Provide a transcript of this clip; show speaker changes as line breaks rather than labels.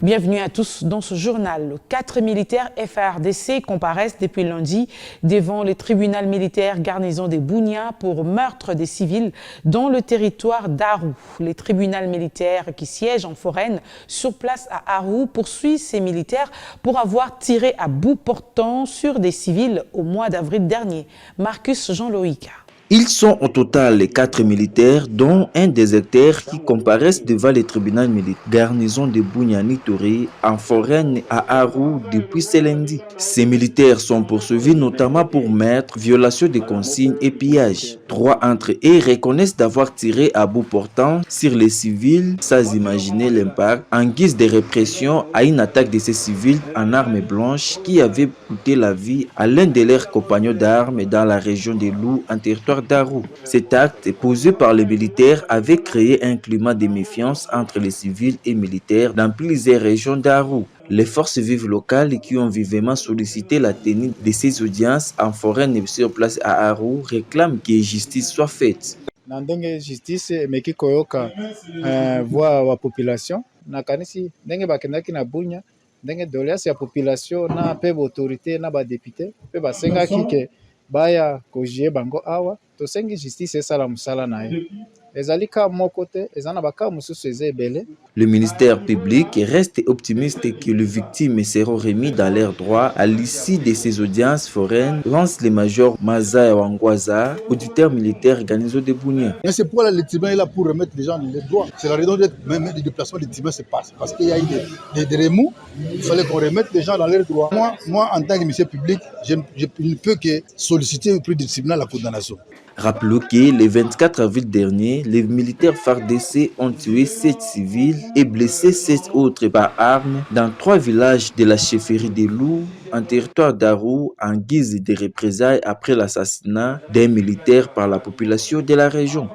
Bienvenue à tous dans ce journal. 4 militaires FARDC comparaissent depuis lundi devant le tribunal militaire garnison de Bunia pour meurtre des civils dans le territoire d'Aru. Le tribunal militaire qui siège en foraine sur place à Aru poursuit ces militaires pour avoir tiré à bout portant sur des civils au mois d'avril dernier. Marcus Jean-Loïca.
Ils sont au total les 4 militaires, dont un déserteur qui comparaissent devant le tribunal militaire garnison de Bunyani-Touré en foraine à Aru depuis ce lundi. Ces militaires sont poursuivis notamment pour meurtre, violation des consignes et pillage. 3 entre eux reconnaissent d'avoir tiré à bout portant sur les civils sans imaginer l'impact en guise de répression à une attaque de ces civils en armes blanches qui avait coûté la vie à l'un de leurs compagnons d'armes dans la région de Lou, en territoire d'Aru. Cet acte posé par les militaires avait créé un climat de méfiance entre les civils et militaires dans plusieurs régions d'Aru. Les forces vives locales qui ont vivement sollicité la tenue de ces audiences en foraine sur place à Aru réclament que justice soit faite.
Ndenge justice meki koyoka voix wa population na kanisi ndenge bakendaki na Bunya ndenge doléance ya population na pe autorité na ba député pe basenga kike baya kojie bango awa tosengi justice esala musala na ye ezali ka moko te ezana baka mususu eza ebele.
Le ministère public reste optimiste que les victimes seront remis dans leurs droits à l'issue de ces audiences foraines, lance le major Maza Wangwaza, auditeur militaire organisé de Bunia.
Mais c'est pourquoi le tribunal est là pour remettre les gens dans les droits. C'est la raison d'être même du déplacement des tribunaux se passe. Parce qu'il y a eu des remous, il fallait qu'on remette les gens dans leurs droits. Moi en tant que ministère public, je ne peux que solliciter auprès du tribunal la condamnation.
Rappelons que le 24 avril dernier, les militaires FARDC ont tué 7 civils et blessé 7 autres par armes dans 3 villages de la chefferie de Lou, en territoire d'Aru, en guise de représailles après l'assassinat d'un militaire par la population de la région.